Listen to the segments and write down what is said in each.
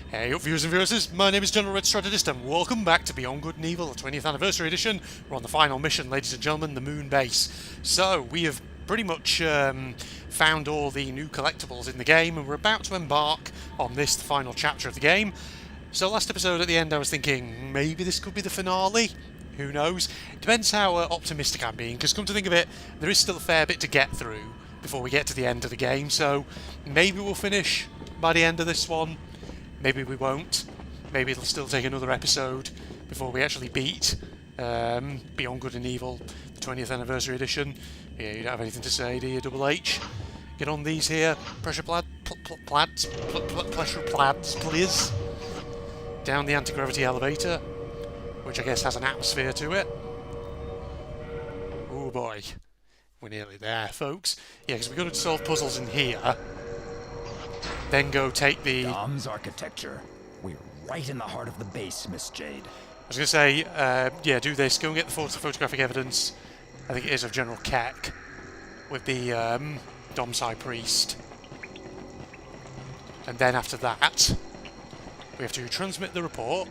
Hey up viewers and viewers, my name is General Red Strategist and welcome back to Beyond Good and Evil, the 20th Anniversary Edition. We're on the final mission, ladies and gentlemen, the Moon Base. So, we have pretty much found all the new collectibles in the game and we're about to embark on this, the final chapter of the game. So last episode at the end I was thinking, maybe this could be the finale? Who knows? It depends how optimistic I'm being, because come to think of it, there is still a fair bit to get through before we get to the end of the game, so maybe we'll finish by the end of this one. Maybe we won't. Maybe it'll still take another episode before we actually beat Beyond Good and Evil, the 20th Anniversary Edition. Yeah, you don't have anything to say, do you, Double H? Get on these here, pressure plaids, please. Down the anti-gravity elevator, which I guess has an atmosphere to it. Oh boy. We're nearly there, folks. Yeah, because we've got to solve puzzles in here. Then go take the... Dom's architecture. We're right in the heart of the base, Miss Jade. I was going to say, yeah, do this. Go and get the photographic evidence, I think it is of General Keck, with the Dom's High Priest. And then after that, we have to transmit the report,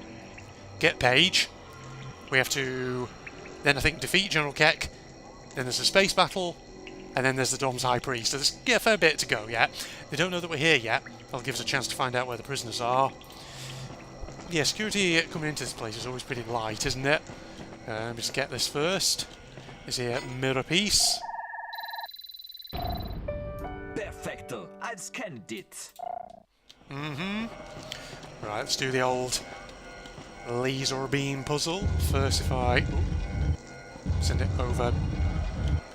get Paige. We have to then, I think, defeat General Keck. Then there's a space battle. And then there's the Dom's High Priest. So there's a fair bit to go yet. They don't know that we're here yet. That'll give us a chance to find out where the prisoners are. Yeah, security coming into this place is always pretty light, isn't it? Just get this first. Is here mirror piece. Perfecto. I've scanned it. Right, let's do the old laser beam puzzle. First, if I send it over.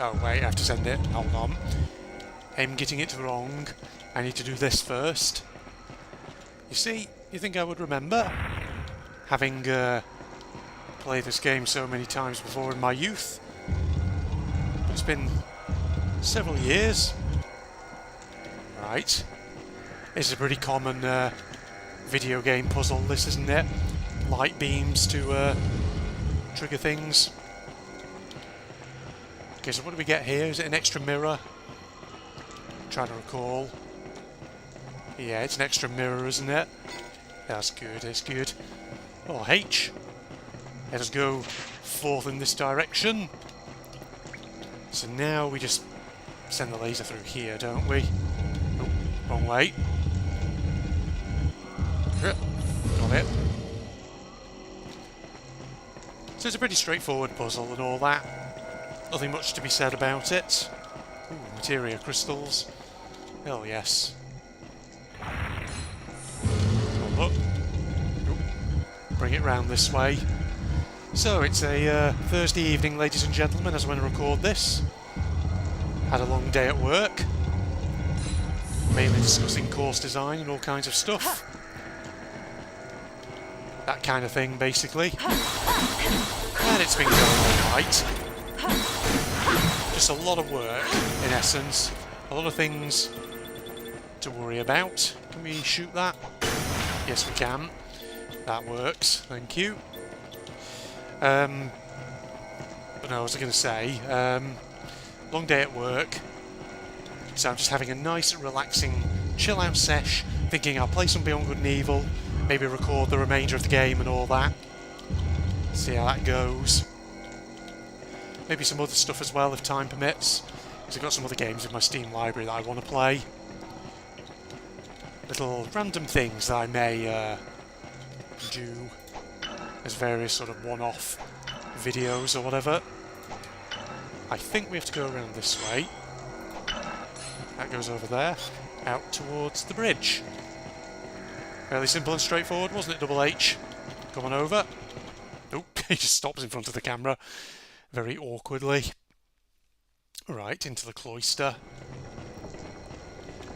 Oh wait, I have to send it. Hold on. I'm getting it wrong. I need to do this first. You see, you think I would remember? Having played this game so many times before in my youth. But it's been several years. Right. It's a pretty common video game puzzle, this, isn't it? Light beams to trigger things. Okay, so what do we get here? Is it an extra mirror? I'm trying to recall. Yeah, it's an extra mirror, isn't it? That's good, it's good. Oh, H. Let us go forth in this direction. So now we just send the laser through here, don't we? Oh, wrong way. Got it. So it's a pretty straightforward puzzle and all that. Nothing much to be said about it. Ooh, materia crystals. Oh yes. Oh, look. Ooh. Bring it round this way. So it's a Thursday evening, ladies and gentlemen, as I want to record this. Had a long day at work. Mainly discussing course design and all kinds of stuff. That kind of thing, basically. And it's been going alright. Just a lot of work, in essence. A lot of things to worry about. Can we shoot that? Yes, we can. That works. Thank you. But no, what was I going to say? Long day at work. So I'm just having a nice, relaxing, chill-out sesh. Thinking I'll play some Beyond Good and Evil. Maybe record the remainder of the game and all that. See how that goes. Maybe some other stuff as well, if time permits. Because I've got some other games in my Steam library that I want to play. Little random things that I may do as various sort of one-off videos or whatever. I think we have to go around this way. That goes over there. Out towards the bridge. Fairly simple and straightforward, wasn't it, Double H? Come on over. Oh, he just stops in front of the camera. Very awkwardly. Right, into the cloister.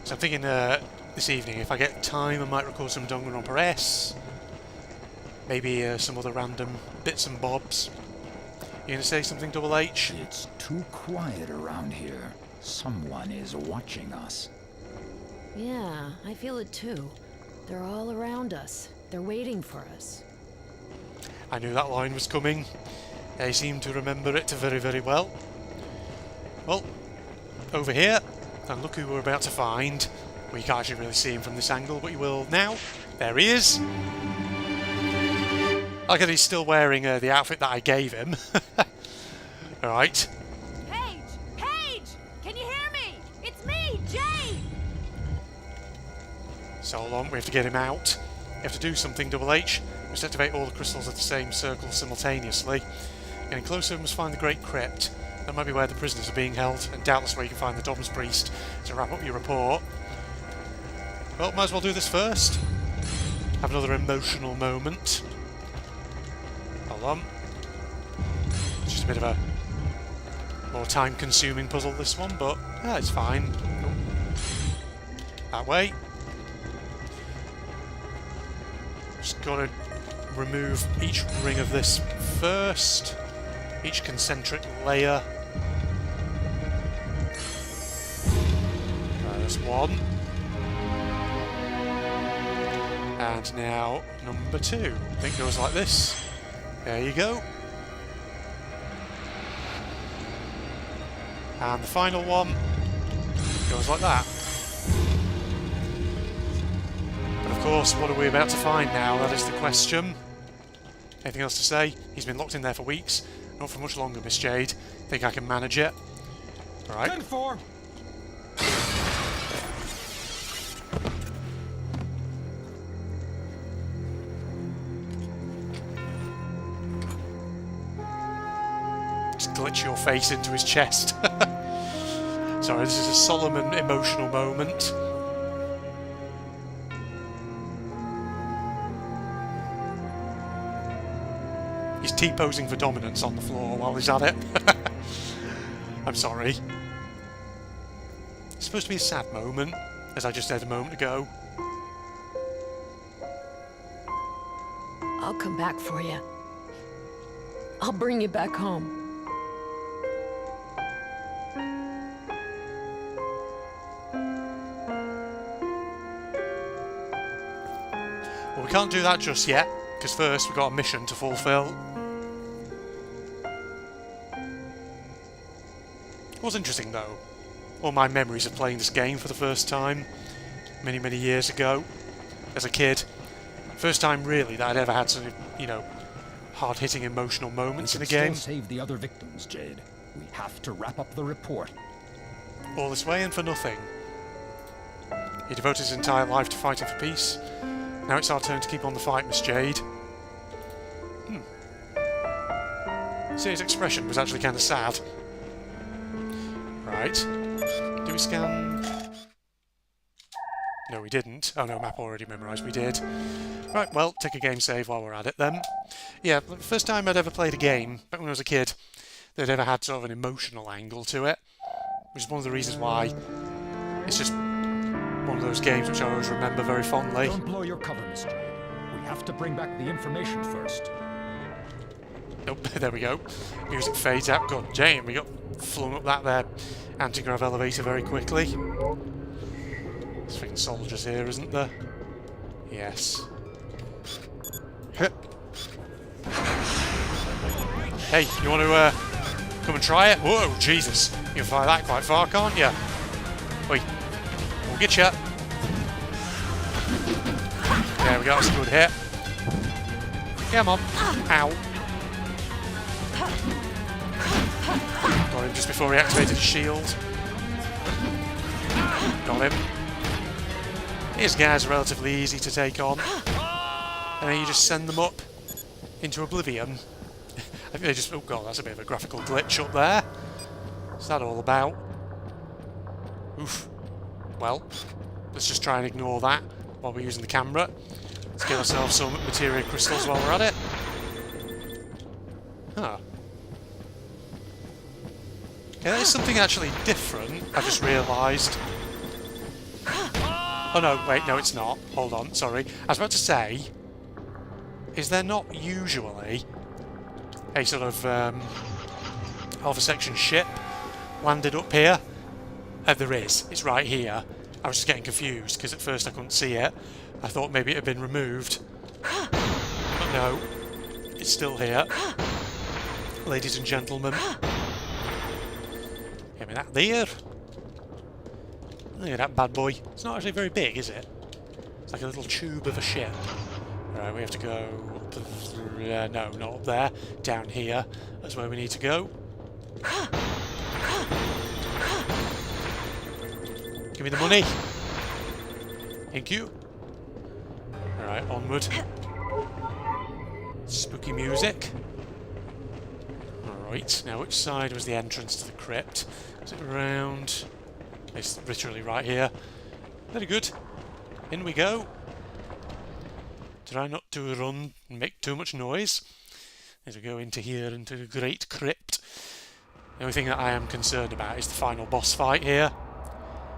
So I'm thinking this evening, if I get time, I might record some Danganronpa S. Maybe some other random bits and bobs. You gonna say something, Double H? It's too quiet around here. Someone is watching us. Yeah, I feel it too. They're all around us. They're waiting for us. I knew that line was coming. I seem to remember it very, very well. Well, over here, and look who we're about to find. Well, you can't actually really see him from this angle, but you will now. There he is. I like that he's still wearing the outfit that I gave him. Alright. Paige! Paige! Can you hear me? It's me, Jade! So hold on, we have to get him out. We have to do something, Double H. We must activate all the crystals at the same circle simultaneously. Getting closer, we must find the Great Crypt. That might be where the prisoners are being held, and doubtless where you can find the Dom's Priest to wrap up your report. Well, might as well do this first. Have another emotional moment. Hold on. It's just a bit of a more time-consuming puzzle, this one, but yeah, it's fine. Oh. That way. Just gotta remove each ring of this first. Each concentric layer. There's one. And now number 2. I think it goes like this. There you go. And the final one goes like that. But of course, what are we about to find now? That is the question. Anything else to say? He's been locked in there for weeks. Not for much longer, Miss Jade. Think I can manage it? Alright. 10-4. Just glitch your face into his chest. Sorry, this is a solemn and emotional moment. He's T-posing for dominance on the floor while he's at it. I'm sorry. It's supposed to be a sad moment, as I just said a moment ago. I'll come back for you. I'll bring you back home. Well, we can't do that just yet, because first we've got a mission to fulfill. It was interesting though. All my memories of playing this game for the first time, many, many years ago, as a kid. First time really that I'd ever had sort of, you know, hard-hitting emotional moments in a game. Still save the other victims, Jade. We have to wrap up the report. All this way and for nothing. He devoted his entire life to fighting for peace. Now it's our turn to keep on the fight, Miss Jade. See, his expression was actually kind of sad. Right. Do we scan? No, we didn't. Oh no, map already memorised. We did. Right, well, take a game save while we're at it then. Yeah, first time I'd ever played a game, back when I was a kid, that ever had sort of an emotional angle to it. Which is one of the reasons why it's just one of those games which I always remember very fondly. Don't blow your cover, Miss Jade. We have to bring back the information first. Nope, there we go. Music fades out. God damn, we got flung up that there anti-grav elevator very quickly. There's freaking soldiers here, isn't there? Yes. Hey, you want to come and try it? Whoa, Jesus. You can fire that quite far, can't you? Wait. We'll get you. There we go, that's a good hit. Come on. Ow. Got him just before he activated his shield. Got him. These guys are relatively easy to take on. And then you just send them up into oblivion. I think they just... Oh god, that's a bit of a graphical glitch up there. What's that all about? Oof. Well, let's just try and ignore that while we're using the camera. Let's get ourselves some materia crystals while we're at it. Huh. Okay, there's something actually different, I just realised. Oh no, wait, no it's not. Hold on, sorry. I was about to say, is there not usually a sort of half a section ship landed up here? There is. It's right here. I was just getting confused because at first I couldn't see it. I thought maybe it had been removed. But no, it's still here. Ladies and gentlemen. Give me that there. Look at that bad boy. It's not actually very big, is it? It's like a little tube of a ship. Right, we have to go up no, not up there. Down here. That's where we need to go. Give me the money. Thank you. Alright, onward. Spooky music. Alright, now which side was the entrance to the crypt? Is it around? It's literally right here. Very good. In we go. Try not to run and make too much noise as we go into here, into the great crypt. The only thing that I am concerned about is the final boss fight here,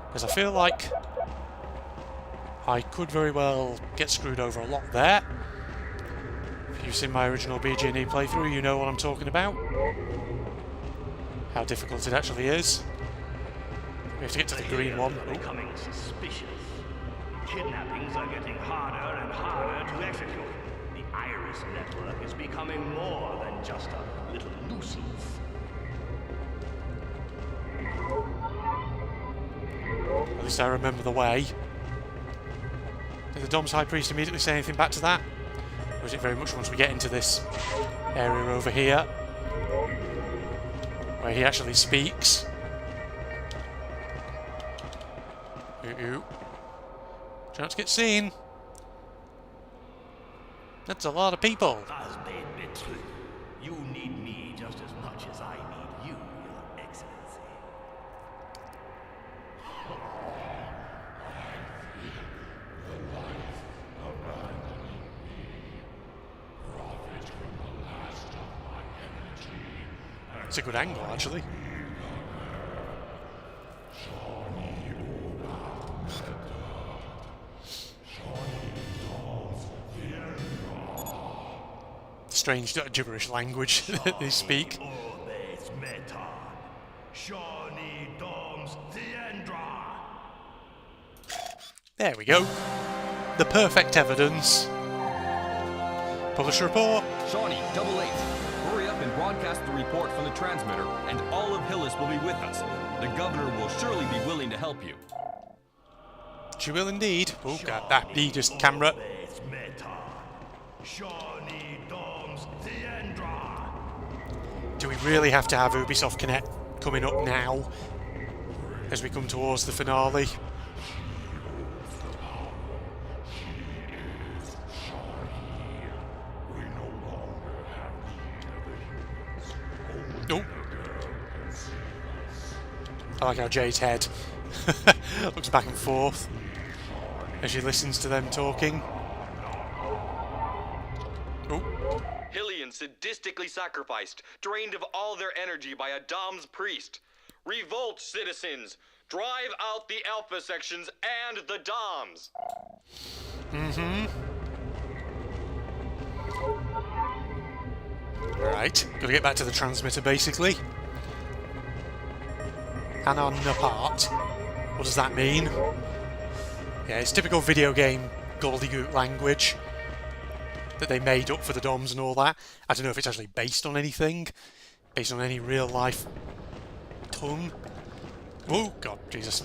because I feel like I could very well get screwed over a lot there. If you've seen my original BG&E playthrough, you know what I'm talking about. How difficult it actually is. We have to get to the green one. Are becoming suspicious. Kidnappings are getting harder and harder to execute. The Iris network is becoming more than just a little nuisance. At least I remember the way. Did the Dom's High Priest immediately say anything back to that? Or is it very much once we get into this area over here, where he actually speaks? Ooh. Try not to get seen. That's a lot of people. You need me just as much as I need you, Your Excellency. It's a good angle, actually. Strange gibberish language that they speak. There we go. The perfect evidence. Publish report. Shawnee, 88. Hurry up and broadcast the report from the transmitter, and all of Hillis will be with us. The governor will surely be willing to help you. She will indeed. Oh, God, that just camera. Do we really have to have Ubisoft Connect coming up now as we come towards the finale? Oh. I like how Jade's head looks back and forth as she listens to them talking. Oh. Hillian sadistically sacrificed, drained of all their energy by a Dom's priest. Revolt, citizens! Drive out the Alpha sections and the Doms! Right, gotta get back to the transmitter basically. Hanan apart. What does that mean? Yeah, it's typical video game gobbledygook language that they made up for the Doms and all that. I don't know if it's actually based on anything, based on any real life tongue. Oh, God, Jesus.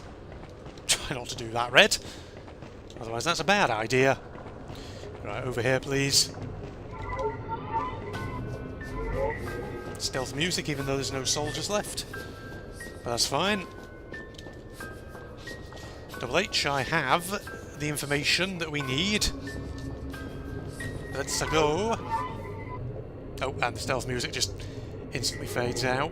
Try not to do that, Red. Otherwise that's a bad idea. Right, over here, please. Stealth music, even though there's no soldiers left. But that's fine. Double H, I have the information that we need. Let's go. Oh, and the stealth music just instantly fades out.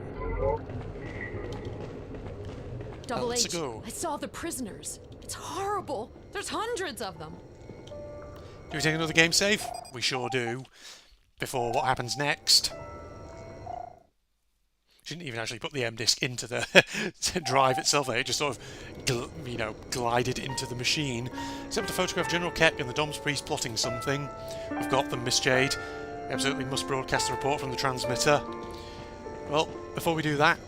Double Let's H, go. I saw the prisoners. It's horrible. There's hundreds of them. Do we take another game save? We sure do. Before what happens next. She didn't even actually put the M disk into the drive itself. It just sort of, glided into the machine. Except to photograph General Keck and the Dom's priest plotting something. We've got them, Miss Jade. We absolutely must broadcast the report from the transmitter. Well, before we do that,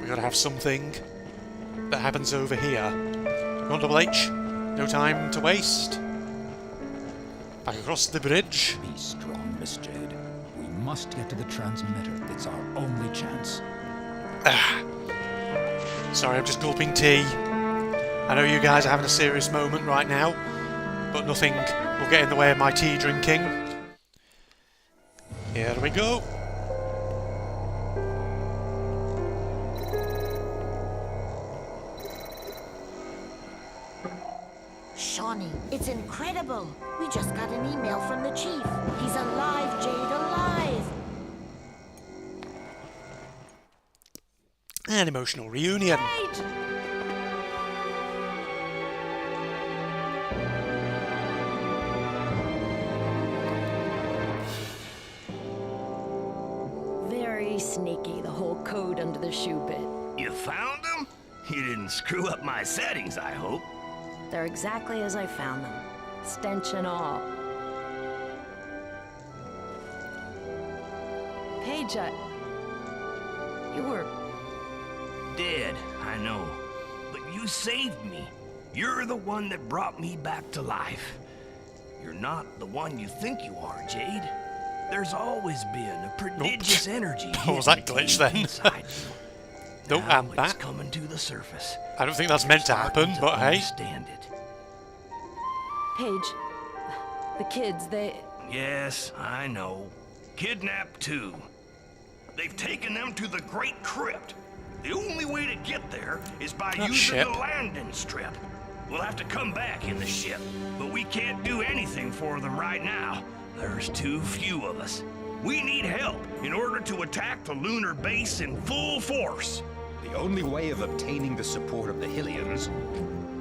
we've got to have something that happens over here. Come on, Double H. No time to waste. Back across the bridge. Be strong, Miss Jade. We must get to the transmitter. It's our only chance. Sorry, I'm just gulping tea. I know you guys are having a serious moment right now, but nothing will get in the way of my tea drinking. Here we go. Shawnee, it's incredible. We just got an email from the chief. He's alive, Jade, alive. An emotional reunion. Paige! Very sneaky, the whole code under the shoe bit. You found them? You didn't screw up my settings, I hope. They're exactly as I found them. Stench and all. Paige, you were... Dead, I know. But you saved me. You're the one that brought me back to life. You're not the one you think you are, Jade. There's always been a prodigious energy. What was that glitch then? Inside you. Nope, Now I'm it's back. coming to the surface. I don't think that's meant to happen, Starting but to hey. understand it. Paige, the kids, they... Yes, I know. Kidnapped too. They've taken them to the Great Crypt. The only way to get there is by That using ship. the landing strip. We'll have to come back in the ship, but we can't do anything for them right now. There's too few of us. We need help in order to attack the lunar base in full force. The only way of obtaining the support of the Hylians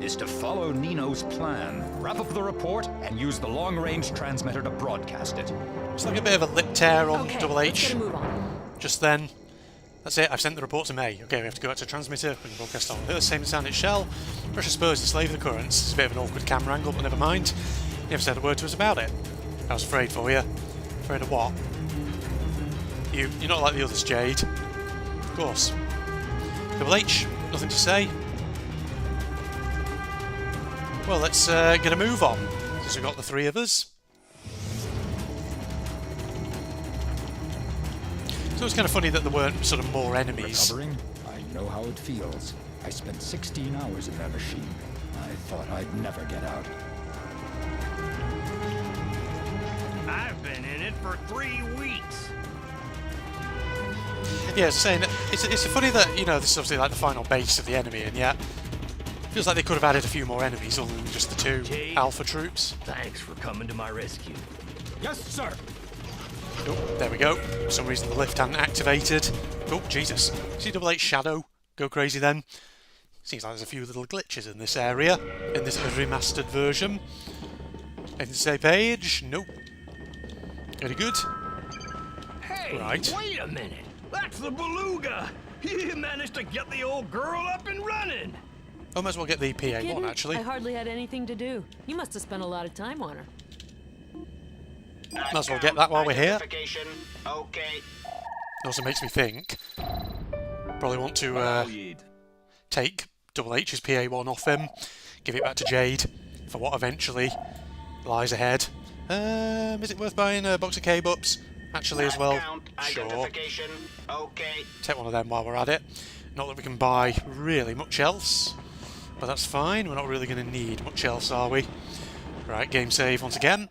is to follow Nino's plan, wrap up the report, and use the long-range transmitter to broadcast it. It's like a bit of a lip tear on Okay, Double let's H. get a move on. Just then. That's it, I've sent the report to May. Okay, we have to go out to transmitter, we can broadcast on Earth, same as sound its shell. Pressure spurs to slave the currents. It's a bit of an awkward camera angle, but never mind. You never said a word to us about it. I was afraid for you. Afraid of what? You're not like the others, Jade. Of course. Double H, nothing to say. Well, let's get a move on, since we've got the three of us. So it's kind of funny that there weren't sort of more enemies. Recovering? I know how it feels. I spent 16 hours in that machine. I thought I'd never get out. I've been in it for 3 weeks. Yeah, saying it's funny that, you know, this is obviously like the final base of the enemy, and yet feels like they could have added a few more enemies other than just the two Jade. alpha troops. Thanks for coming to my rescue. Yes, sir. Oh, there we go. For some reason the lift hadn't activated. Oh, Jesus. See Double H Shadow go crazy then? Seems like there's a few little glitches in this area, in this remastered version. Anything to say, Paige? Nope. Very good. Hey, Right. wait a minute. That's the beluga. He managed to get the old girl up and running. Oh, might as well get the PA1 Kidding? actually. I hardly had anything to do. You must have spent a lot of time on her. Might as well get that while we're here. Okay. Also makes me think. Probably want to take Double H's PA1 off him, give it back to Jade for what eventually lies ahead. Is it worth buying a box of K-Bups? Actually, as well. Sure. Okay. Take one of them while we're at it. Not that we can buy really much else, but that's fine. We're not really going to need much else, are we? Right, game save once again.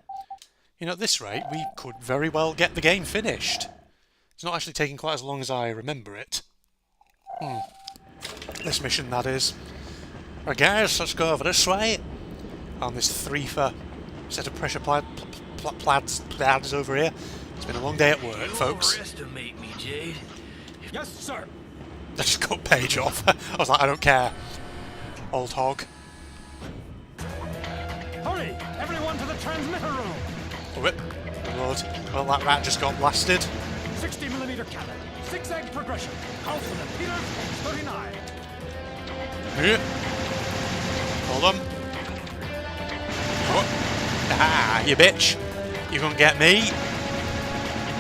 You know, at this rate, we could very well get the game finished. It's not actually taking quite as long as I remember it. This mission, that is. Right, guys, let's go over this way. On this 3-for set of pressure plaids over here. It's been a long day at work, You folks. overestimate me, Jade. Yes, sir. I just cut Paige off. I was like, I don't care. Old hog. Hurry! Everyone to the transmitter room! Oh, it. Good lord. Well, that rat just got blasted. 60mm cannon. Zigzag progression. Carlson and Peters, 39. Yeah. Hold on. Oh. Ah, you bitch. You gonna get me?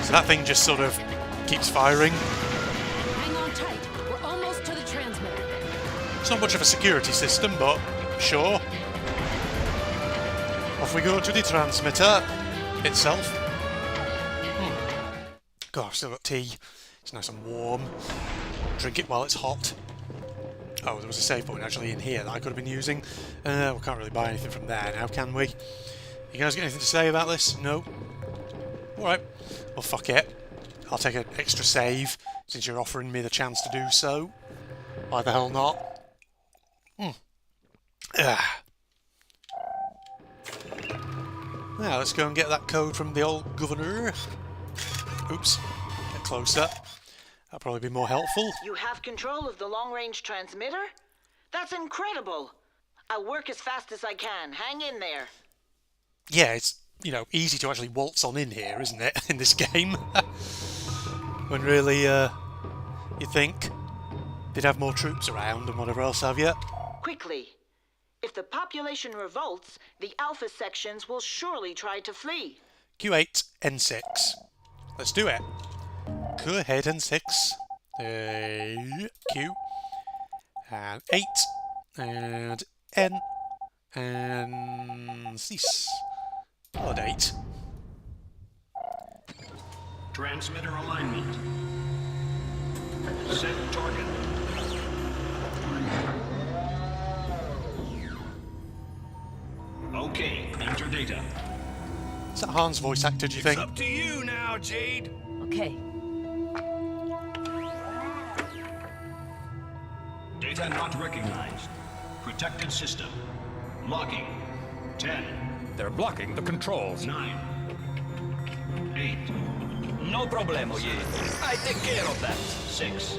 So that thing just sort of keeps firing. Hang on tight. We're almost to the transmitter. It's not much of a security system, but sure. Off we go to the transmitter itself. God, I've still got tea. It's nice and warm. Drink it while it's hot. Oh, there was a save point actually in here that I could have been using. We can't really buy anything from there now, can we? You guys got anything to say about this? No? Alright. Well, fuck it. I'll take an extra save, since you're offering me the chance to do so. Why the hell not? Now, let's go and get that code from the old governor. Oops. Get closer. That'll probably be more helpful. You have control of the long-range transmitter? That's incredible. I'll work as fast as I can. Hang in there. Yeah, it's, you know, easy to actually waltz on in here, isn't it, in this game? When really, you think they'd have more troops around and whatever else have you. Quickly. If the population revolts, the Alpha sections will surely try to flee. Q8, N6. Let's do it. Go ahead, N6. Q. And 8. And N. And cease. Validate. Transmitter alignment. Set target. Okay, enter data. Is that Han's voice actor, do you think? It's up to you now, Jade. Okay. Data not recognized. Protected system. Locking. 10, They're blocking the controls. 9, 8, No problemo, I take care of that. 6,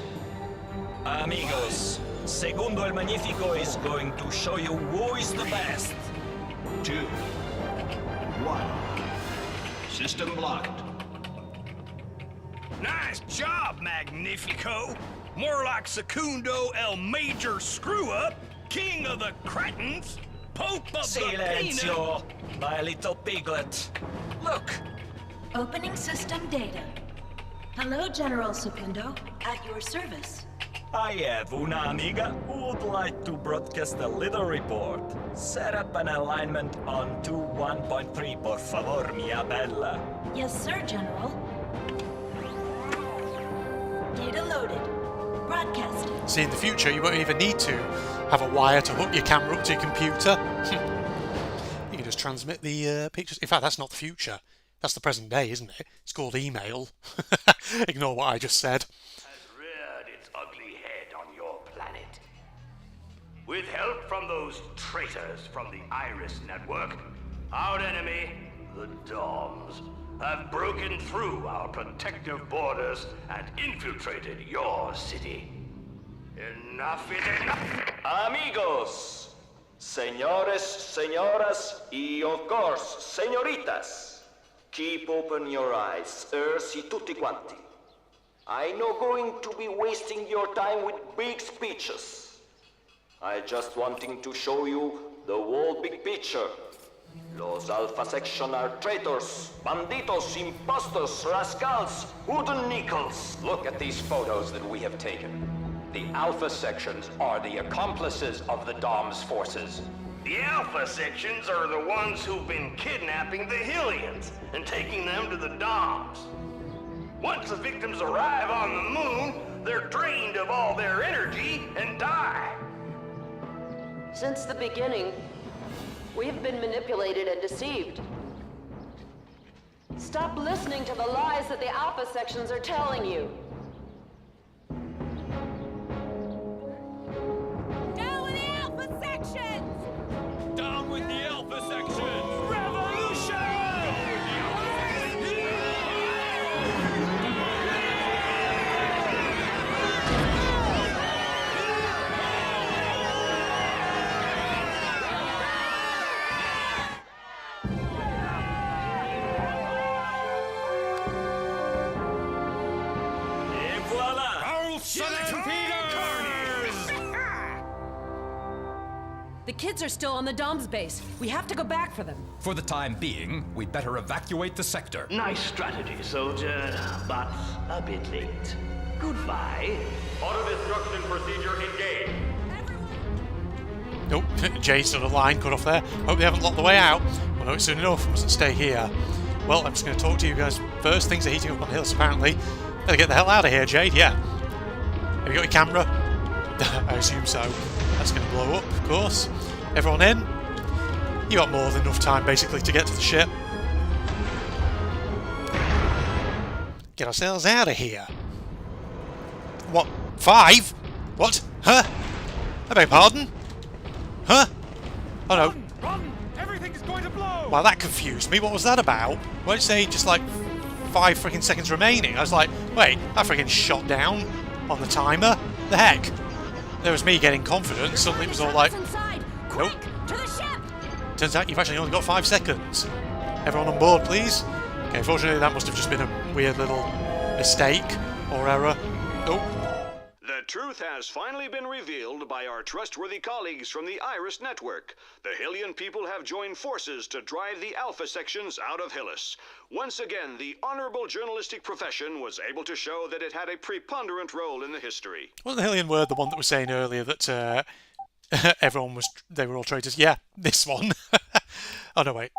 Amigos, Segundo el Magnifico is going to show you who is the best. 2, 1. System blocked. Nice job, Magnifico. More like Secundo el Major Screw-Up, King of the Cretins, Pope of the Peanut. Silenzio, my little piglet. Look, Opening system data. Hello, General Secundo. At your service. I have una amiga who would like to broadcast a little report. Set up an alignment on 2.1.3, por favor, mia bella. Yes, sir, General. Data loaded. Broadcasting. See, in the future, you won't even need to have a wire to hook your camera up to your computer. You can just transmit the pictures. In fact, that's not the future. That's the present day, isn't it? It's called email. Ignore what I just said. Has reared its ugly head on your planet. With help from those traitors from the Iris Network, our enemy, the Doms, have broken through our protective borders and infiltrated your city. Enough is enough! Amigos, señores, señoras, y of course, señoritas. Keep open your eyes, si tutti quanti. I no going to be wasting your time with big speeches. I just wanting to show you the whole big picture. Los Alpha Section are traitors, banditos, impostors, rascals, wooden nickels. Look at these photos that we have taken. The Alpha Sections are the accomplices of the Dom's forces. The Alpha Sections are the ones who've been kidnapping the Hylians and taking them to the Doms. Once the victims arrive on the moon, they're drained of all their energy and die. Since the beginning, we've been manipulated and deceived. Stop listening to the lies that the Alpha Sections are telling you. Down with the Alpha Sections! Down with the Alpha Section! et voila! The kids are still on the Dom's base. We have to go back for them. For the time being, we better evacuate the sector. Nice strategy, soldier, but a bit late. Goodbye. Auto destruction procedure engaged. Nope, Jade's on a line cut off there. Hope they haven't locked the way out. We'll know it soon enough. Mustn't stay here. Well, I'm just going to talk to you guys first. Things are heating up on the hills, apparently. Better get the hell out of here, Jade. Yeah. Have you got your camera? I assume so. That's going to blow up, of course. Everyone in? You got more than enough time, basically, to get to the ship. Get ourselves out of here. What? 5? What? Huh? I beg your pardon? Huh? Oh no. Run! Everything's going to blow! Wow, that confused me. What was that about? Why did it say just like 5 freaking seconds remaining? I was like, wait, that freaking shot down on the timer? The heck? There was me getting confident, suddenly it was all like, nope. To the ship! Turns out you've actually only got 5 seconds. Everyone on board, please? Okay, fortunately that must have just been a weird little mistake or error. Oh. The truth has finally been revealed by our trustworthy colleagues from the Iris Network. The Hylian people have joined forces to drive the Alpha sections out of Hylis. Once again, the honorable journalistic profession was able to show that it had a preponderant role in the history. Wasn't the Hylian word the one that was saying earlier that they were all traitors? Yeah, this one. Oh no, wait.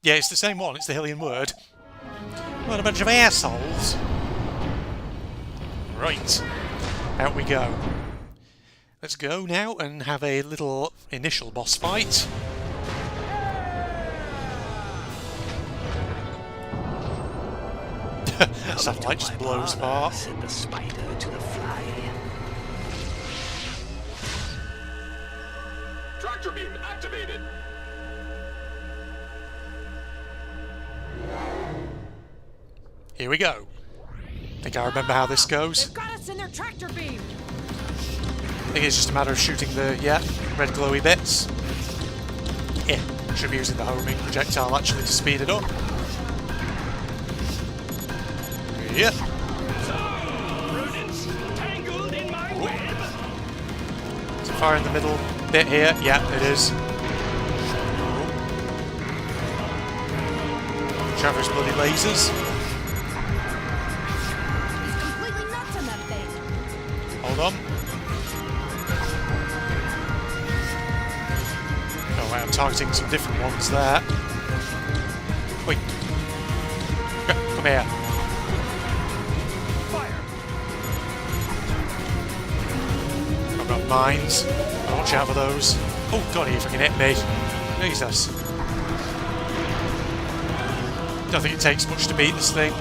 Yeah, it's the same one, it's the Hylian word. What a bunch of assholes. Right. Out we go. Let's go now and have a little initial boss fight. Satellite just blows apart. Said the spider to the fly. Tractor beam activated. Here we go. Think I remember how this goes. They've got us in their tractor beam. I think it's just a matter of shooting the, red glowy bits. Yeah, should be using the homing projectile actually to speed it up. Yeah. Rodents tangled in my web. Is it far in the middle bit here? Yeah, it is. Traverse bloody lasers. Hold on. Oh wait, I'm targeting some different ones there. Wait. Come here. Fire! I've got mines. Watch out for those. Oh god, he freaking hit me. Jesus. Don't think it takes much to beat this thing.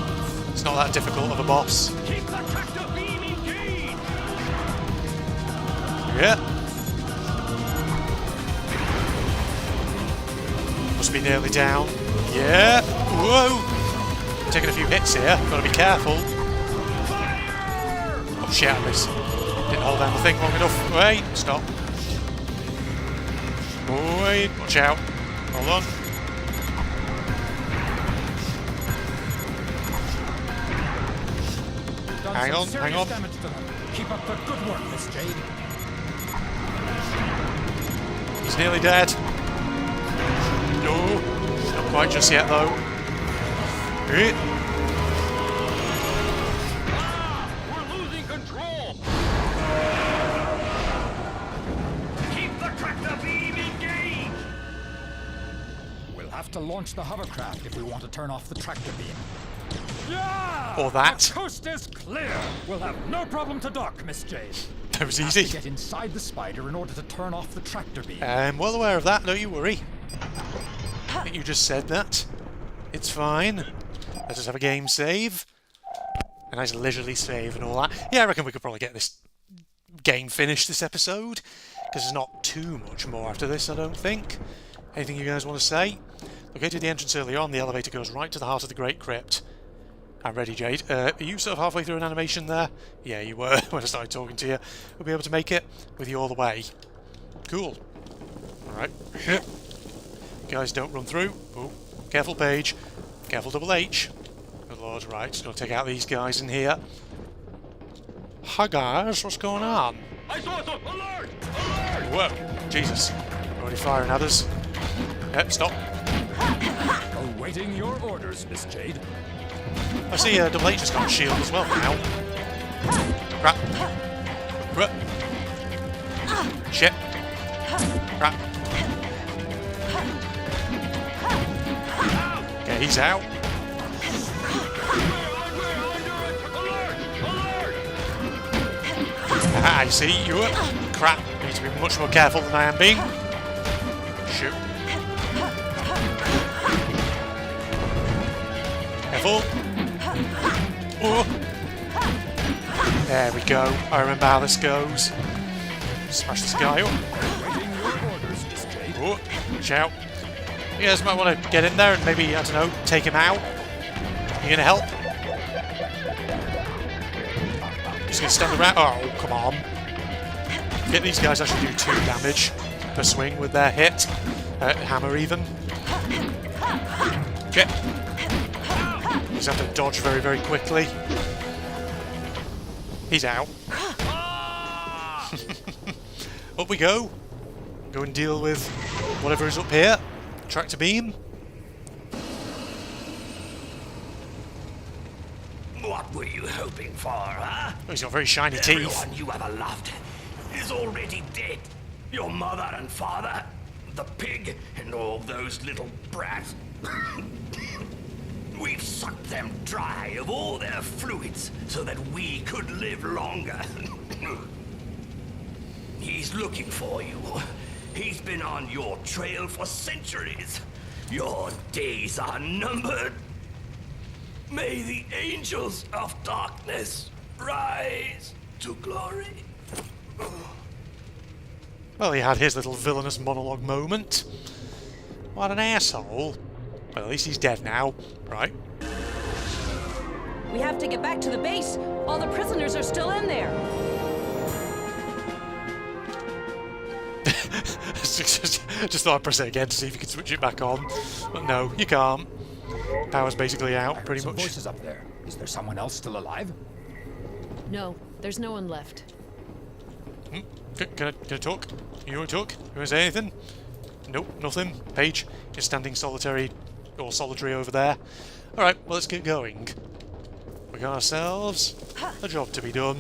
It's not that difficult of a boss. Keep the tractor beam engaged. Yeah. Must be nearly down. Yeah. Whoa. Taking a few hits here. Gotta be careful. Oh shit, I missed. Didn't hold down the thing long enough. Wait, stop. Wait, watch out. Hold on. Hang on, hang on. Keep up the good work, Miss Jade. He's nearly dead. No, not quite just yet though. We're losing control. Keep the tractor beam engaged. We'll have to launch the hovercraft if we want to turn off the tractor beam. Yeah! Or that. The coast is clear. We'll have no problem to dock, Miss Jade. That was Have easy. to get inside the spider in order to turn off the tractor beam. I'm well aware of that, don't you worry. I think you just said that. It's fine. Let us have a game save. A nice leisurely save and all that. Yeah, I reckon we could probably get this game finished this episode. Because there's not too much more after this, I don't think. Anything you guys want to say? Located the entrance earlier on, the elevator goes right to the heart of the Great Crypt. I'm ready, Jade. Are you sort of halfway through an animation there? Yeah, you were when I started talking to you. We'll be able to make it with you all the way. Cool. Alright. Guys, don't run through. Oh, careful, Paige. Careful, Double H. Good lord, right. Just gonna take out these guys in here. Hi, guys. What's going on? I saw some alert! Alert! Whoa. Jesus. Already firing at us. Yep, stop. Awaiting your orders, Miss Jade. I see Double H has got a shield as well now. Crap. Crap. Shit. Crap. Okay, he's out. Haha. I see you. Crap. Need to be much more careful than I am being. Shoot. Careful. Oh. There we go. I remember how this goes. Smash this guy up. Oh, watch out. You guys might want to get in there and maybe, I don't know, take him out. You gonna help? Just gonna stand around. Oh, come on. Get these guys actually do 2 damage per swing with their hit. Hammer even. Okay. Just have to dodge very, very quickly. He's out. Up we go. Go and deal with whatever is up here. Tractor beam. What were you hoping for, huh? Oh, he's got very shiny teeth. Everyone you ever loved is already dead. Your mother and father, the pig, and all those little brats. We've sucked them dry of all their fluids so that we could live longer. He's looking for you. He's been on your trail for centuries. Your days are numbered. May the angels of darkness rise to glory. Well, he had his little villainous monologue moment. What an asshole. Well, at least he's dead now. Right. We have to get back to the base. All the prisoners are still in there. Just thought I'd press it again to see if you could switch it back on. But no, you can't. Power's basically out, pretty much. Voices up there. Is there someone else still alive? No, there's no one left. Can I talk? You want to talk? You want to say anything? Nope, nothing. Paige is standing solitary or solitary over there. Alright, well, let's get going. We got ourselves a job to be done.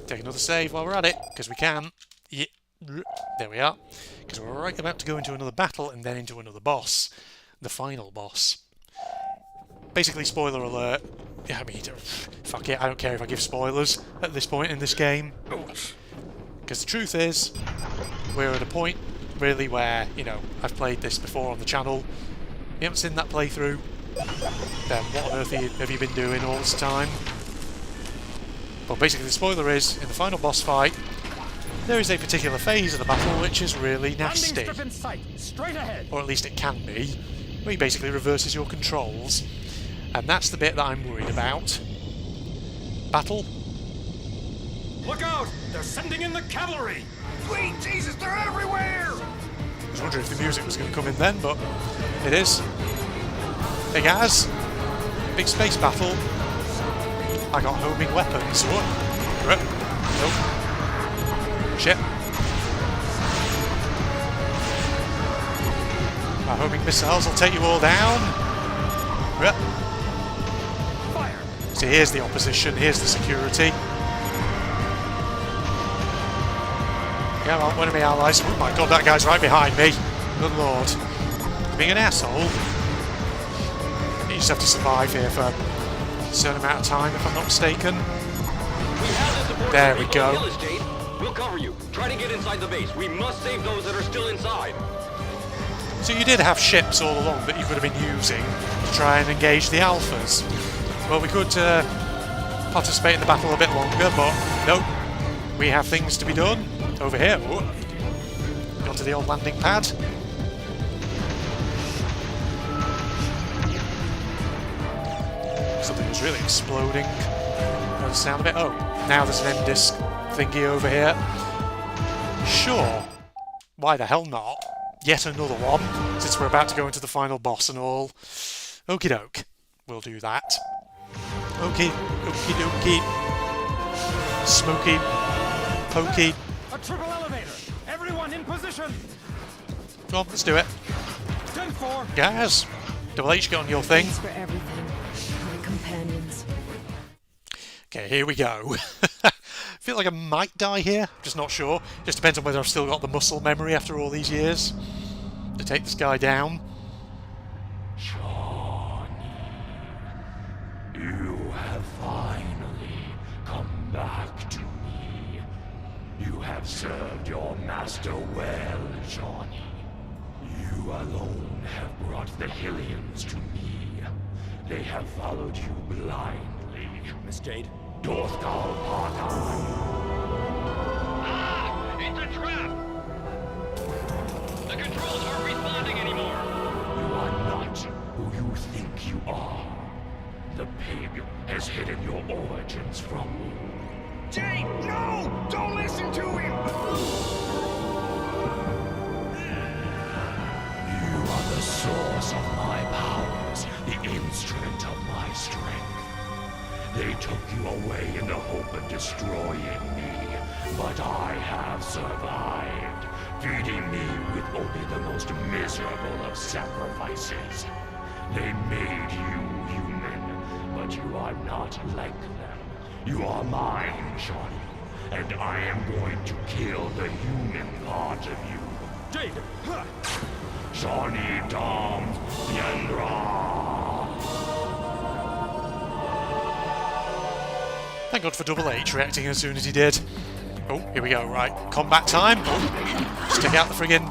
Take another save while we're at it, because we can. Yeah. There we are. Because we're right about to go into another battle and then into another boss. The final boss. Basically, spoiler alert. Yeah, I mean, fuck it, I don't care if I give spoilers at this point in this game. Because the truth is, we're at a point, really, where, you know, I've played this before on the channel. You haven't seen that playthrough, then what on earth have you been doing all this time? But basically the spoiler is, in the final boss fight, there is a particular phase of the battle which is really nasty. Straight ahead. Or at least it can be, where he basically reverses your controls. And that's the bit that I'm worried about. Battle? Look out! They're sending in the cavalry! Sweet Jesus, they're everywhere! I was wondering if the music was going to come in then, but it is. Big as. Big space battle. I got homing weapons. What? Nope. Shit. My homing missiles will take you all down. Fire. So here's the opposition, here's the security. Come on, one of my allies. Oh my god, that guy's right behind me. Good lord. Being an asshole. You just have to survive here for a certain amount of time, if I'm not mistaken. There we go. We'll cover you. Try to get inside the base. We must save those that are still inside. So you did have ships all along that you could have been using to try and engage the alphas. Well, we could participate in the battle a bit longer, but nope. We have things to be done. Over here. Got to the old landing pad. Something was really exploding. Got the sound of it. Oh, now there's an end disc thingy over here. Sure. Why the hell not? Yet another one, since we're about to go into the final boss and all. Okie doke. We'll do that. Okie dokie. Smoky. Pokey. A triple elevator. Everyone in position. Come on, let's do it. 10-4. Guys, Double H, get on your thing. Thanks for everything, my companions. Okay, here we go. I feel like I might die here, just not sure. Just depends on whether I've still got the muscle memory after all these years to take this guy down. Johnny, you have finally come back to me. have served your master well, Johnny. You alone have brought the Hylians to me. They have followed you blindly. Miss Jade? Dorthgal Parkai. Ah! It's a trap! The controls aren't responding anymore! You are not who you think you are. The pig has hidden your origins from me. Jade, no! Don't listen to him! You are the source of my powers, the instrument of my strength. They took you away in the hope of destroying me, but I have survived, feeding me with only the most miserable of sacrifices. They made you human, but you are not like them. You are mine, Johnny, and I am going to kill the human part of you. Jade! Johnny Dom Yandra! Thank God for Double H reacting as soon as he did. Oh, here we go, right. Combat time. Oh, just take out the friggin'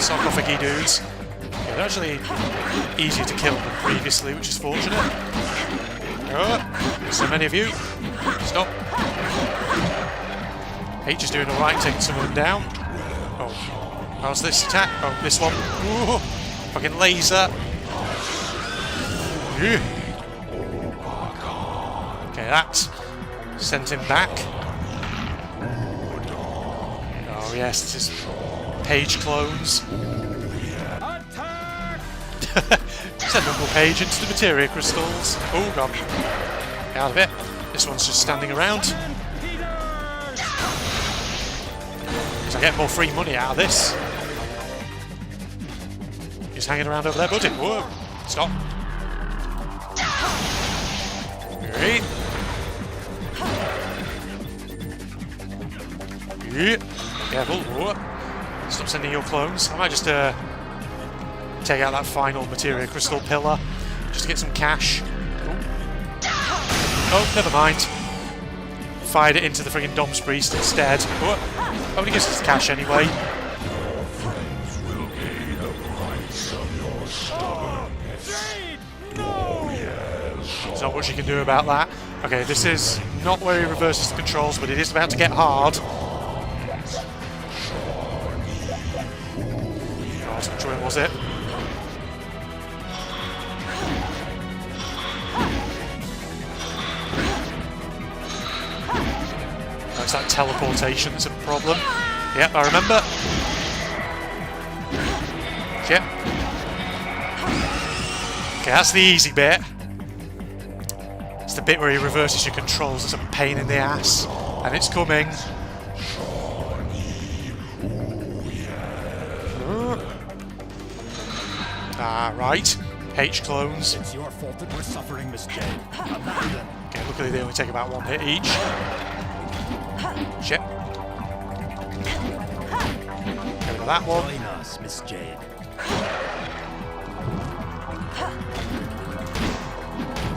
sarcophagi dudes. Yeah, they're actually easier to kill than previously, which is fortunate. Oh, so many of you. Stop. H is doing alright, taking some of them down. Oh, how's this attack? Oh, this one. Ooh, fucking laser. Yeah. Okay, that sent him back. Oh yes, this is Page clones. Send Uncle Page into the materia crystals. Oh god. Get out of it. This one's just standing around. Because I get more free money out of this. He's hanging around over there, buddy. Whoa. Stop. Great. Yeah. Careful. Whoa. Stop sending your clones. I might just take out that final materia crystal pillar just to get some cash. Oh, never mind. Fired it into the friggin' Dom's Priest instead. Oh, nobody gives us cash anyway. There's not much you can do about that. Okay, this is not where he reverses the controls, but it is about to get hard. Which one was it? Oh, it's that teleportation that's a problem. Yep, I remember. Yep. Okay, that's the easy bit. It's the bit where he reverses your controls. It's a pain in the ass. And it's coming. Ah, right. H clones. It's your fault that we're suffering, Miss Jade. Okay, luckily they only take about one hit each. Shit. Get rid of that one. Join us, Miss Jade.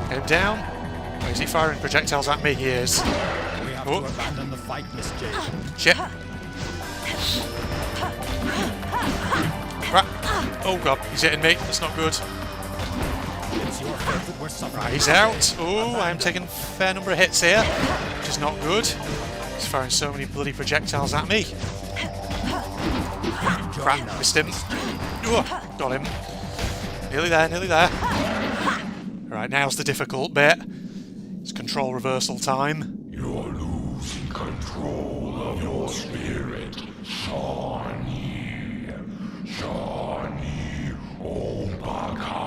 Get him down. Oh, is he firing projectiles at me? He is. We have to abandon the fight, Miss Jade. Shit. Right. Oh god, he's hitting me. That's not good. It's your fault that we're suffering. Right, he's out. Oh, I'm taking a fair number of hits here, which is not good. He's firing so many bloody projectiles at me. Crap, missed him. Oh, got him. Nearly there, nearly there. Right, now's the difficult bit. It's control reversal time. You're losing control of your spirit, Shawnee. Shawnee Obakan.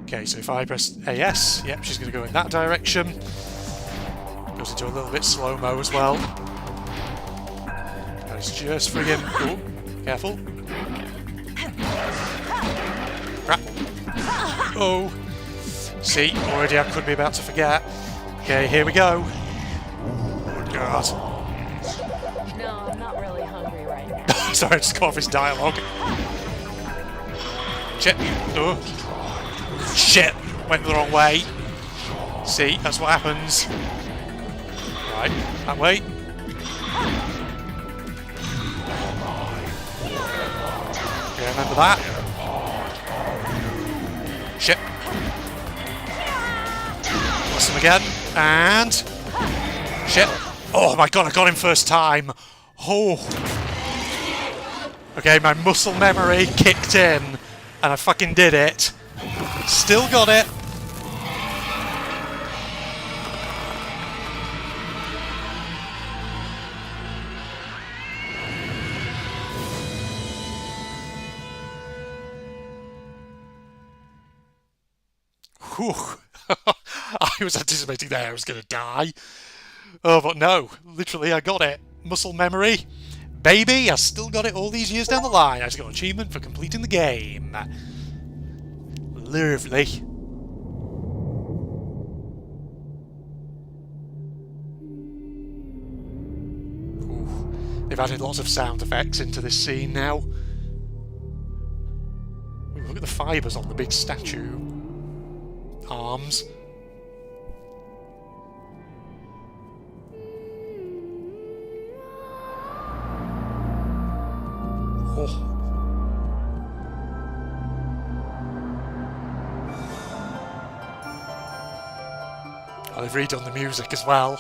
Okay, so if I press AS, yep, she's going to go in that direction. Goes into a little bit slow-mo as well. That is just friggin'... Oh, careful. Crap. Oh. See, already I could be about to forget. Okay, here we go. God. No, I'm not really hungry right now. Sorry, I just got off his dialogue. Shit. Oh. Shit. Went the wrong way. See, that's what happens. Right, that way. remember that. Shit. Lost him again. And... shit. Oh my god, I got him first time. Oh. Okay, my muscle memory kicked in. And I fucking did it. Still got it. Whew. I was anticipating that I was going to die. Oh, but no. Literally, I got it. Muscle memory. Baby, I still got it all these years down the line. I just got an achievement for completing the game. Lovely. Ooh. They've added lots of sound effects into this scene now. Ooh, look at the fibres on the big statue. Arms. Oh. Oh, they've redone the music as well.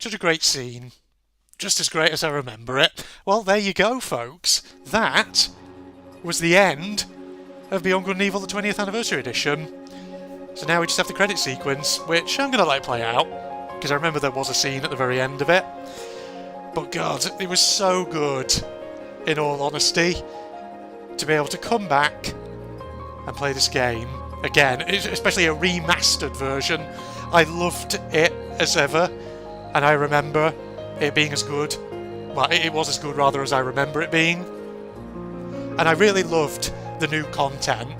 Such a great scene. Just as great as I remember it. Well, there you go, folks. That was the end of Beyond Good and Evil, the 20th Anniversary Edition. So now we just have the credit sequence, which I'm going to let play out, because I remember there was a scene at the very end of it. But God, it was so good, in all honesty, to be able to come back and play this game again, especially a remastered version. I loved it as ever. And I remember it being as good, well, it was as good rather as I remember it being. And I really loved the new content,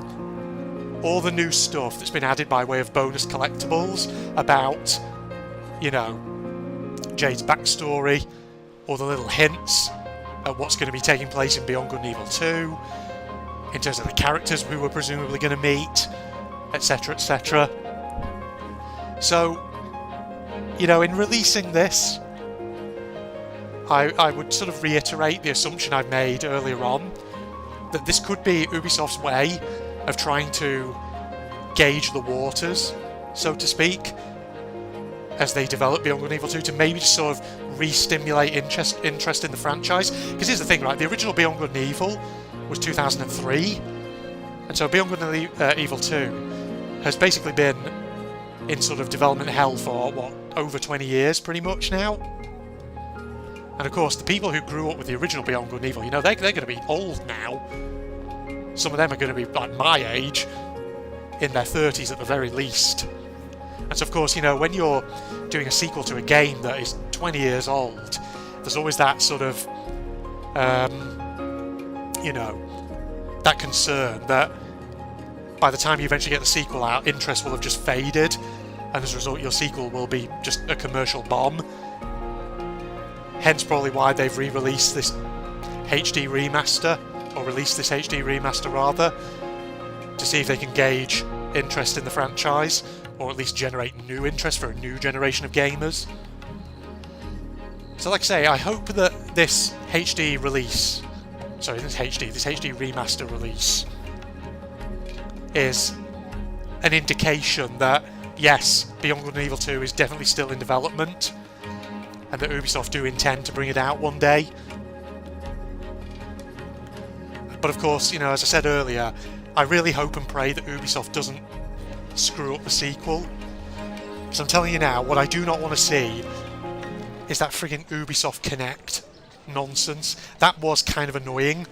all the new stuff that's been added by way of bonus collectibles about, you know, Jade's backstory, all the little hints at what's going to be taking place in Beyond Good and Evil 2, in terms of the characters we were presumably going to meet, etc, etc. So, you know, in releasing this, I would sort of reiterate the assumption I've made earlier on, that this could be Ubisoft's way of trying to gauge the waters, so to speak, as they develop Beyond Good and Evil 2, to maybe just sort of re-stimulate interest in the franchise. Because here's the thing, right, the original Beyond Good and Evil was 2003, and so Beyond Good and Evil 2 has basically been in sort of development hell for, what, over 20 years pretty much now. And of course, the people who grew up with the original Beyond Good and Evil, you know, they're going to be old now. Some of them are going to be like my age, in their 30s at the very least. And so of course, you know, when you're doing a sequel to a game that is 20 years old, there's always that sort of, you know, that concern that by the time you eventually get the sequel out, interest will have just faded, and as a result your sequel will be just a commercial bomb. Hence probably why they've re-released this HD remaster, or released this HD remaster rather, to see if they can gauge interest in the franchise, or at least generate new interest for a new generation of gamers. So like I say, I hope that this HD release, sorry, this HD remaster release is an indication that yes, Beyond Good and Evil 2 is definitely still in development, and that Ubisoft do intend to bring it out one day. But of course, you know, as I said earlier, I really hope and pray that Ubisoft doesn't screw up the sequel. Because I'm telling you now, what I do not want to see is that friggin' Ubisoft Connect nonsense. That was kind of annoying.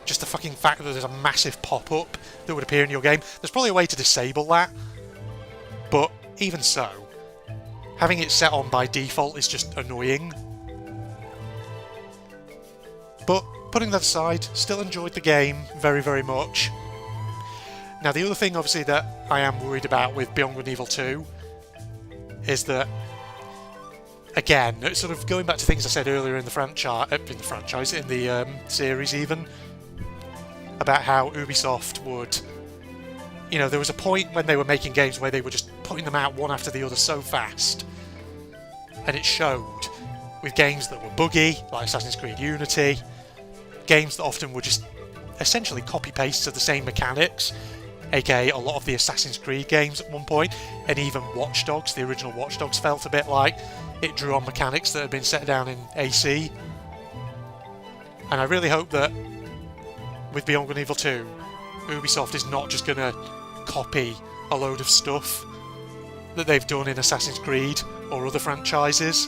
Just the fucking fact that there's a massive pop-up that would appear in your game. There's probably a way to disable that. But even so, having it set on by default is just annoying. But putting that aside, still enjoyed the game very, very much. Now the other thing obviously that I am worried about with Beyond Good and Evil 2 is that, again, sort of going back to things I said earlier in the series even, about how Ubisoft would, you know, there was a point when they were making games where they were just putting them out one after the other so fast, and it showed with games that were buggy, like Assassin's Creed Unity, games that often were just essentially copy-pastes of the same mechanics, aka a lot of the Assassin's Creed games at one point, and even Watch Dogs, the original Watch Dogs, felt a bit like it drew on mechanics that had been set down in AC. And I really hope that with Beyond Good and Evil 2, Ubisoft is not just going to copy a load of stuff that they've done in Assassin's Creed or other franchises.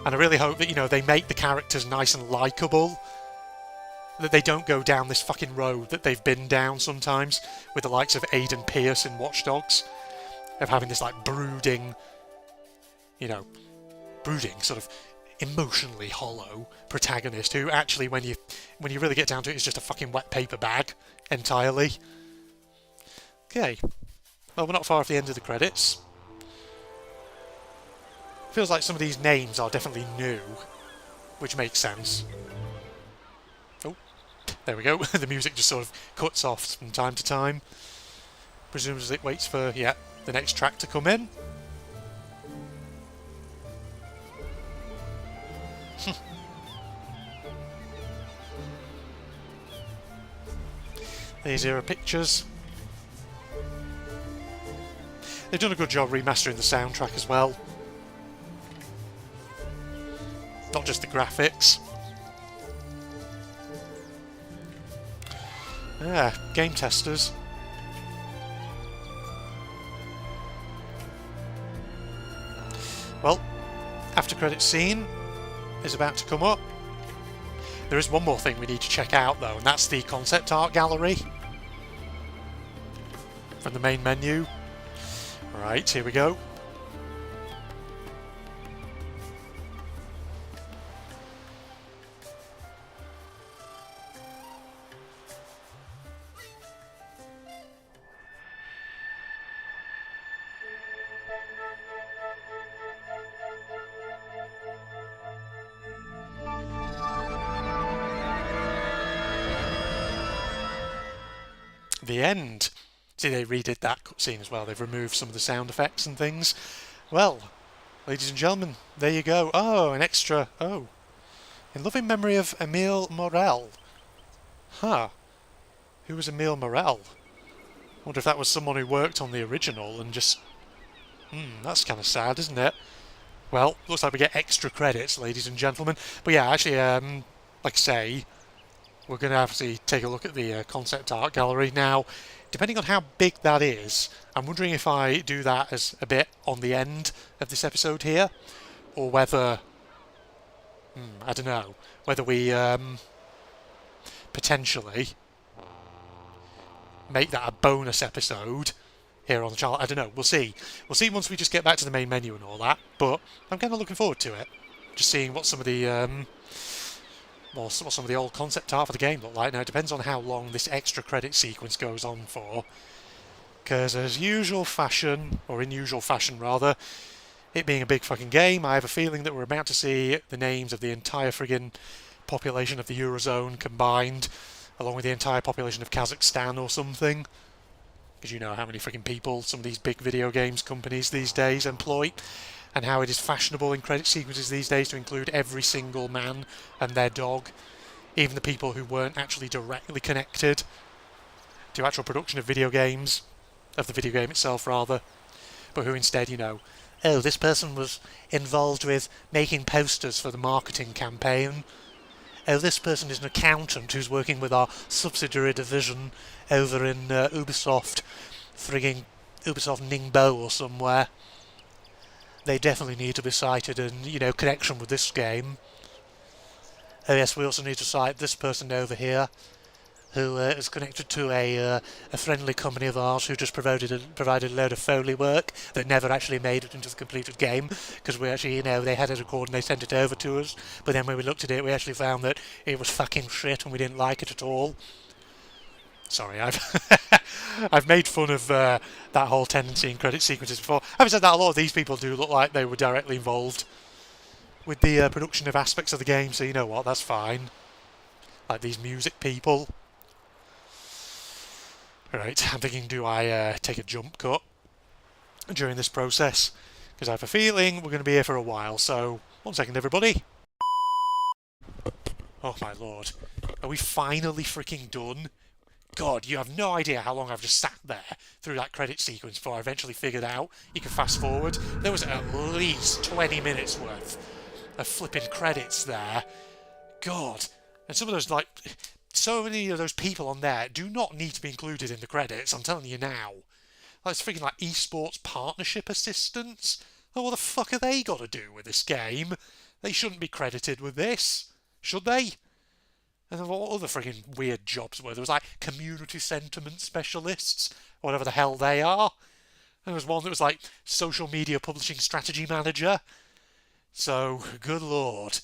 And I really hope that, you know, they make the characters nice and likeable, that they don't go down this fucking road that they've been down sometimes with the likes of Aiden Pierce in Watch Dogs, of having this like brooding, you know, sort of emotionally hollow protagonist who actually, when you really get down to it, is just a fucking wet paper bag entirely. Okay, well, we're not far off the end of the credits. Feels like some of these names are definitely new, which makes sense. Oh, there we go. The music just sort of cuts off from time to time. Presumes it waits for, yeah, the next track to come in. These are pictures. They've done a good job remastering the soundtrack as well. Not just the graphics. Ah, game testers. Well, after credits scene is about to come up. There is one more thing we need to check out though, and that's the concept art gallery from the main menu. Right, here we go. The end. See, they redid that cutscene as well. They've removed some of the sound effects and things. Well, ladies and gentlemen, there you go. Oh, an extra... Oh. In loving memory of Emile Morel. Huh. Who was Emile Morel? I wonder if that was someone who worked on the original and just... that's kind of sad, isn't it? Well, looks like we get extra credits, ladies and gentlemen. But yeah, actually, like I say, we're going to obviously take a look at the concept art gallery. Now, depending on how big that is, I'm wondering if I do that as a bit on the end of this episode here, or whether, I don't know, whether we potentially make that a bonus episode here on the channel. I don't know, we'll see. We'll see once we just get back to the main menu and all that, but I'm kind of looking forward to it. Just seeing what some of the... what some of the old concept art for the game look like. Now, it depends on how long this extra credit sequence goes on for. Because as usual fashion, or in usual fashion rather, it being a big fucking game, I have a feeling that we're about to see the names of the entire friggin' population of the Eurozone combined, along with the entire population of Kazakhstan or something. Because you know how many friggin' people some of these big video games companies these days employ, and how it is fashionable in credit sequences these days to include every single man and their dog, even the people who weren't actually directly connected to actual production of video games, of the video game itself, rather. But who instead, you know, oh, this person was involved with making posters for the marketing campaign. Oh, this person is an accountant who's working with our subsidiary division over in Ubisoft, frigging Ubisoft Ningbo or somewhere. They definitely need to be cited in, you know, connection with this game. Oh yes, we also need to cite this person over here, who is connected to a friendly company of ours who just provided a load of Foley work that never actually made it into the completed game, because we actually, you know, they had it recorded and they sent it over to us, but then when we looked at it we actually found that it was fucking shit and we didn't like it at all. Sorry, I've made fun of that whole tendency in credit sequences before. Having said that, a lot of these people do look like they were directly involved with the production of aspects of the game, so you know what, that's fine. Like these music people. Right, I'm thinking, do I take a jump cut during this process? Because I have a feeling we're going to be here for a while, so 1 second everybody. Oh my lord. Are we finally freaking done? God, you have no idea how long I've just sat there through that credit sequence before I eventually figured out you can fast forward. There was at least 20 minutes worth of flipping credits there. God. And some of those, like, so many of those people on there do not need to be included in the credits, I'm telling you now. Like, it's freaking like esports partnership assistants. Oh, what the fuck have they got to do with this game? They shouldn't be credited with this, should they? And then what other freaking weird jobs were there? Was like community sentiment specialists, or whatever the hell they are. And there was one that was like social media publishing strategy manager. So, good lord.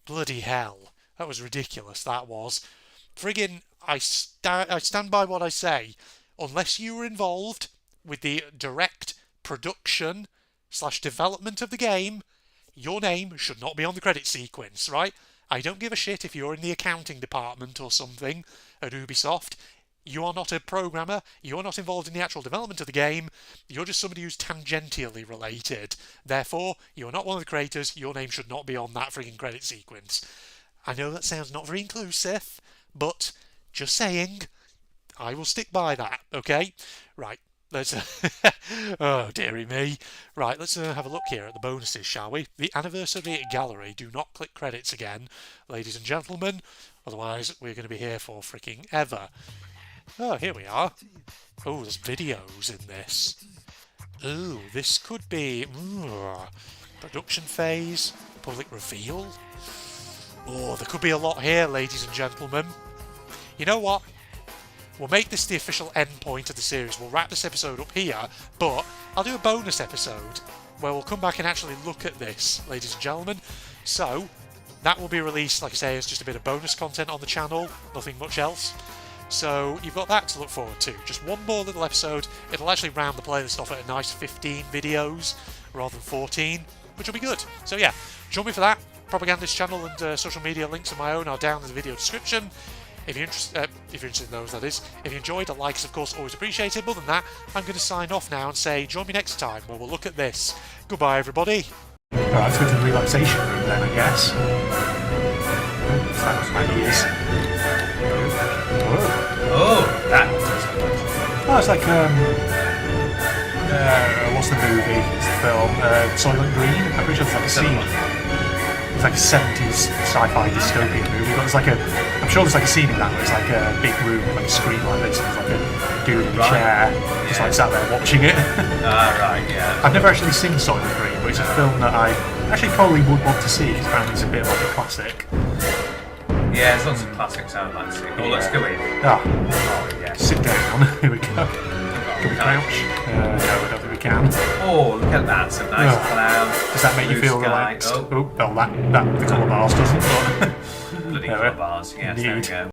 Bloody hell. That was ridiculous, that was. Friggin', I stand by what I say. Unless you were involved with the direct production / development of the game, your name should not be on the credit sequence, right? I don't give a shit if you're in the accounting department or something at Ubisoft. You are not a programmer, you are not involved in the actual development of the game, you're just somebody who's tangentially related. Therefore, you are not one of the creators, your name should not be on that frigging credit sequence. I know that sounds not very inclusive, but just saying, I will stick by that, okay? Right, let's... oh, dearie me. Right, let's have a look here at the bonuses, shall we? The anniversary gallery. Do not click credits again, ladies and gentlemen. Otherwise, we're going to be here for freaking ever. Oh, here we are. Oh, there's videos in this. Ooh, this could be... production phase, public reveal. Oh, there could be a lot here, ladies and gentlemen. You know what? We'll make this the official end point of the series. We'll wrap this episode up here, but I'll do a bonus episode where we'll come back and actually look at this, ladies and gentlemen. So, that will be released, like I say, as just a bit of bonus content on the channel, nothing much else. So, you've got that to look forward to. Just one more little episode. It'll actually round the playlist off at a nice 15 videos rather than 14, which will be good. So yeah, join me for that. Propagandist channel and social media links of my own are down in the video description. If you're interested in those, that is. If you enjoyed, a like is of course always appreciated. But other than that, I'm going to sign off now and say join me next time where we'll look at this. Goodbye, everybody. Alright, let's go to the relaxation room then, I guess. That was my ears. Oh, that does. Oh, it's like what's the movie? It's the film Soylent Green. I'm pretty sure it's like a scene. It's like a 70s sci-fi dystopian movie, but there's like I'm sure there's like a scene in that where it's like a big room with like a screen like this, and there's like a dude in a chair, just like sat there watching it. Right, yeah. I've never actually seen Soylent Green, but it's a film that I actually probably would want to see, because apparently it's a bit like a classic. Yeah, there's lots of classics I would like to see. Oh, let's go in. Oh yeah. Sit down. Here we go. Can we crouch? No, I don't think we can. Oh, look at that. Some nice clouds. Does that make you feel relaxed? Oh, that the colour bars doesn't. Bloody colour bars, yes, there we go.